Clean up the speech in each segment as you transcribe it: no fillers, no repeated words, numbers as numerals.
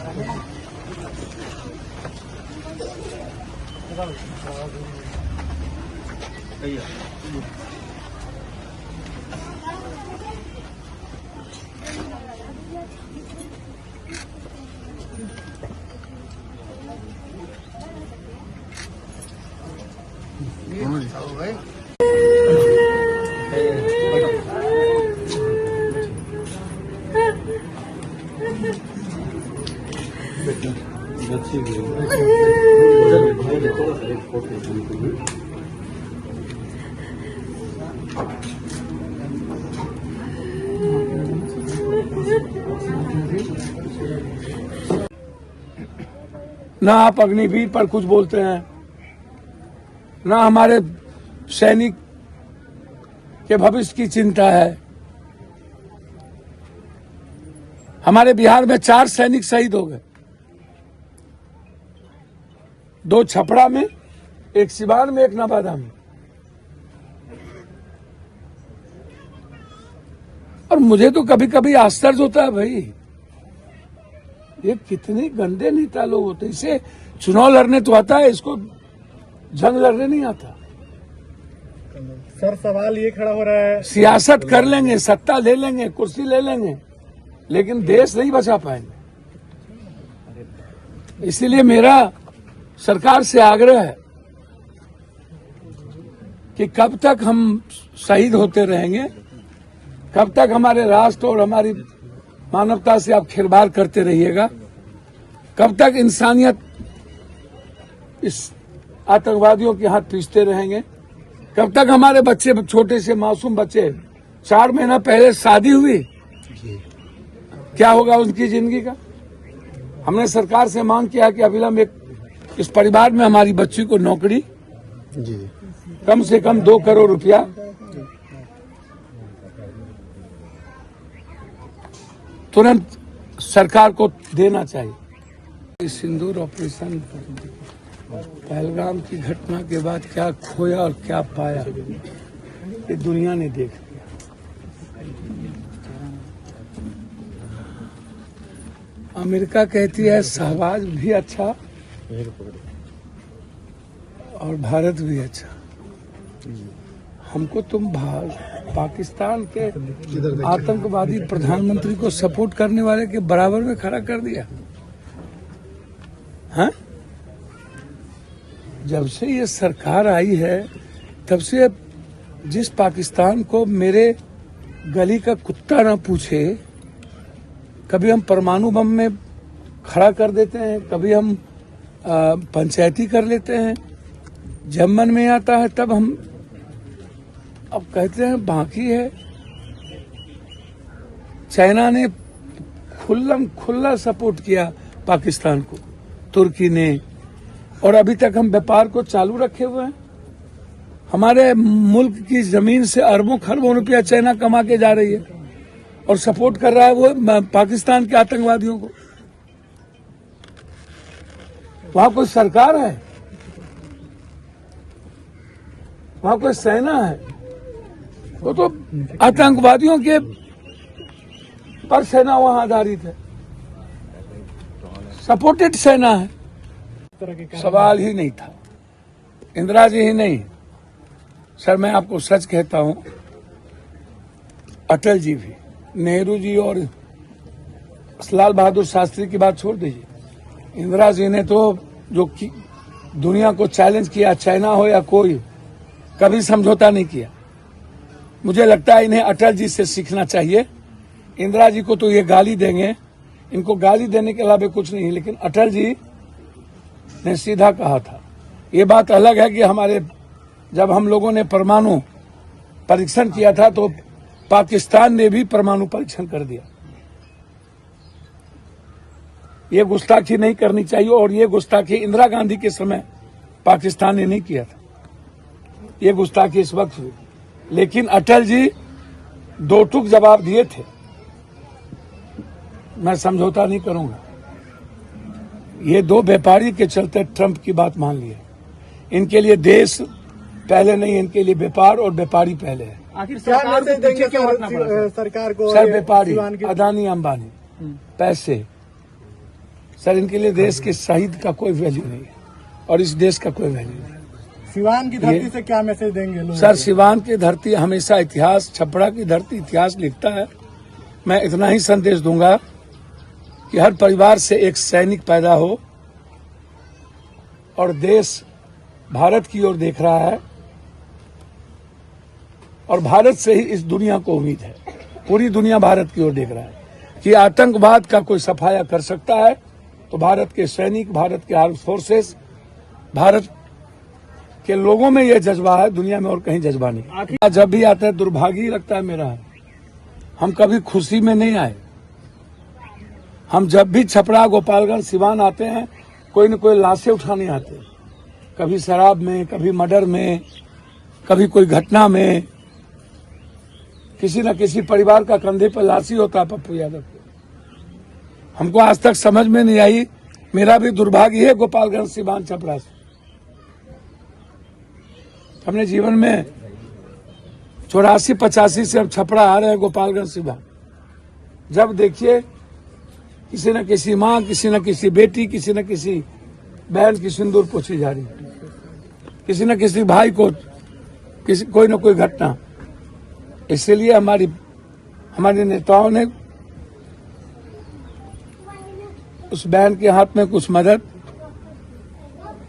ना आप अग्निवीर पर कुछ बोलते हैं, ना हमारे सैनिक के भविष्य की चिंता है। हमारे बिहार में 4 सैनिक शहीद हो गए, 2 छपरा में, 1 सिवान में, 1 नवादा में। और मुझे तो कभी कभी आश्चर्य होता है, भाई ये कितने गंदे नेता लोग होते हैं। इसे चुनाव लड़ने तो आता है, इसको जंग लड़ने नहीं आता। सर सवाल ये खड़ा हो रहा है, सियासत कर लेंगे, सत्ता ले लेंगे, कुर्सी ले लेंगे, लेकिन देश नहीं बचा पाएंगे। इसीलिए मेरा सरकार से आग्रह है कि कब तक हम शहीद होते रहेंगे, कब तक हमारे राष्ट्र और हमारी मानवता से आप खिलवाड़ करते रहिएगा, कब तक इंसानियत इस आतंकवादियों के हाथ पीसते रहेंगे, कब तक हमारे बच्चे, छोटे से मासूम बच्चे, 4 महीना पहले शादी हुई, क्या होगा उनकी जिंदगी का। हमने सरकार से मांग किया कि अविलंब इस परिवार में हमारी बच्ची को नौकरी, कम से कम 2 करोड़ रुपया तुरंत सरकार को देना चाहिए। इस सिंदूर ऑपरेशन पहलगाम की घटना के बाद क्या खोया और क्या पाया, ये दुनिया ने देख लिया। अमेरिका कहती है शहबाज भी अच्छा और भारत भी अच्छा। हमको तुम पाकिस्तान के आतंकवादी प्रधानमंत्री को सपोर्ट करने वाले के बराबर में खड़ा कर दिया। हाँ? जब से ये सरकार आई है तब से जिस पाकिस्तान को मेरे गली का कुत्ता ना पूछे, कभी हम परमाणु बम में खड़ा कर देते हैं, कभी हम पंचायती कर लेते हैं, जब मन में आता है तब हम अब कहते हैं बाकी है। चाइना ने खुल्ला सपोर्ट किया पाकिस्तान को, तुर्की ने, और अभी तक हम व्यापार को चालू रखे हुए हैं। हमारे मुल्क की जमीन से अरबों खरबों रुपया चाइना कमा के जा रही है और सपोर्ट कर रहा है वो पाकिस्तान के आतंकवादियों को। वहां कोई सरकार है, वहां कोई सेना है, वो तो आतंकवादियों के पर सेना वहां आधारित है, सपोर्टेड सेना है। सवाल ही नहीं था, इंदिरा जी ही नहीं सर, मैं आपको सच कहता हूं, अटल जी भी, नेहरू जी और लाल बहादुर शास्त्री की बात छोड़ दीजिए, इंदिरा जी ने तो जो दुनिया को चैलेंज किया, चाइना हो या कोई, कभी समझौता नहीं किया। मुझे लगता है इन्हें अटल जी से सीखना चाहिए। इंदिरा जी को तो ये गाली देंगे, इनको गाली देने के अलावा कुछ नहीं, लेकिन अटल जी ने सीधा कहा था। ये बात अलग है कि जब हम लोगों ने परमाणु परीक्षण किया था तो पाकिस्तान ने भी परमाणु परीक्षण कर दिया। ये गुस्ताखी नहीं करनी चाहिए, और ये गुस्ताखी इंदिरा गांधी के समय पाकिस्तान ने नहीं किया था, ये गुस्ताखी इस वक्त हुई। लेकिन अटल जी 2 टूक जवाब दिए थे, मैं समझौता नहीं करूंगा। ये 2 व्यापारी के चलते ट्रंप की बात मान ली है। इनके लिए देश पहले नहीं, इनके लिए व्यापार और व्यापारी पहले है। आखिर सरकार को देंगे क्यों हटना पड़ा सरकार को? सर व्यापारी, अदानी अंबानी, पैसे, सर इनके लिए देश के शहीद का कोई वैल्यू नहीं है और इस देश का कोई वैल्यू नहीं। सिवान की धरती से क्या मैसेज देंगे लोग? सर सिवान की धरती हमेशा इतिहास, छपरा की धरती इतिहास लिखता है। मैं इतना ही संदेश दूंगा कि हर परिवार से एक सैनिक पैदा हो और देश भारत की ओर देख रहा है और भारत से ही इस दुनिया को उम्मीद है। पूरी दुनिया भारत की ओर देख रहा है कि आतंकवाद का कोई सफाया कर सकता है तो भारत के सैनिक, भारत के आर्म्ड फोर्सेस, भारत के लोगों में यह जज्बा है, दुनिया में और कहीं जज्बा नहीं। जब भी आता है दुर्भाग्य ही लगता है मेरा। हम कभी खुशी में नहीं आए। हम जब भी छपरा, गोपालगंज, सिवान आते हैं कोई न कोई लाशें उठाने आते हैं, कभी शराब में, कभी मर्डर में, कभी कोई घटना में, किसी न किसी परिवार का कंधे पर लाशी होता है पप्पू यादव को। हमको आज तक समझ में नहीं आई। मेरा भी दुर्भाग्य है गोपालगंज, सिवान, छपरा से। हमने जीवन में 84-85 से हम छपरा आ रहे हैं, गोपालगंज, सिवान। जब देखिए किसी न किसी माँ, किसी न किसी बेटी, किसी न किसी बहन की सिंदूर पोछी जा रही है, किसी न किसी भाई को कोई न कोई घटना। इसीलिए हमारे नेताओं ने उस बहन के हाथ में कुछ मदद,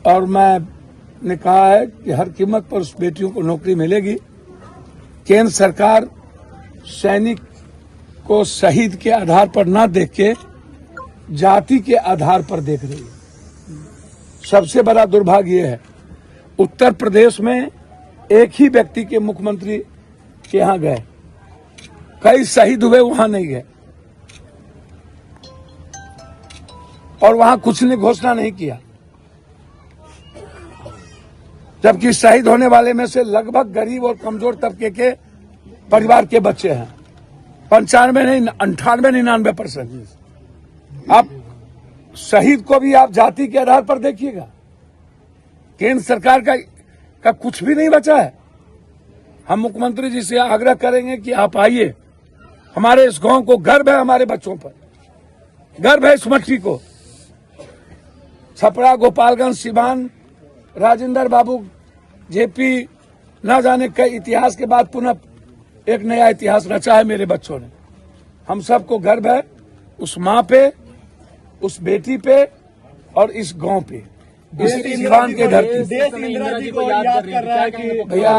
और मैंने कहा है कि हर कीमत पर उस बेटियों को नौकरी मिलेगी। केंद्र सरकार सैनिक को शहीद के आधार पर न देख के जाति के आधार पर देख रही है। सबसे बड़ा दुर्भाग्य यह है, उत्तर प्रदेश में एक ही व्यक्ति के मुख्यमंत्री के यहां गए, कई शहीद हुए वहां नहीं गए और वहां कुछ ने घोषणा नहीं किया, जबकि शहीद होने वाले में से लगभग गरीब और कमजोर तबके के परिवार के बच्चे हैं। 95 नहीं, 98-99%। आप शहीद को भी आप जाति के आधार पर देखिएगा। केंद्र सरकार का कुछ भी नहीं बचा है। हम मुख्यमंत्री जी से आग्रह करेंगे कि आप आइए, हमारे इस गांव को गर्व है, हमारे बच्चों पर गर्व है, इस मट्टी को। छपरा, गोपालगंज, सिवान, राजेंद्र बाबू, जेपी, न जाने कई इतिहास के बाद पुनः एक नया इतिहास रचा है मेरे बच्चों ने। हम सबको गर्व है उस माँ पे, उस बेटी पे और इस गांव पे, इस सिवान के धरती। देश इंदिरा जी को याद कर रहा है कि भैया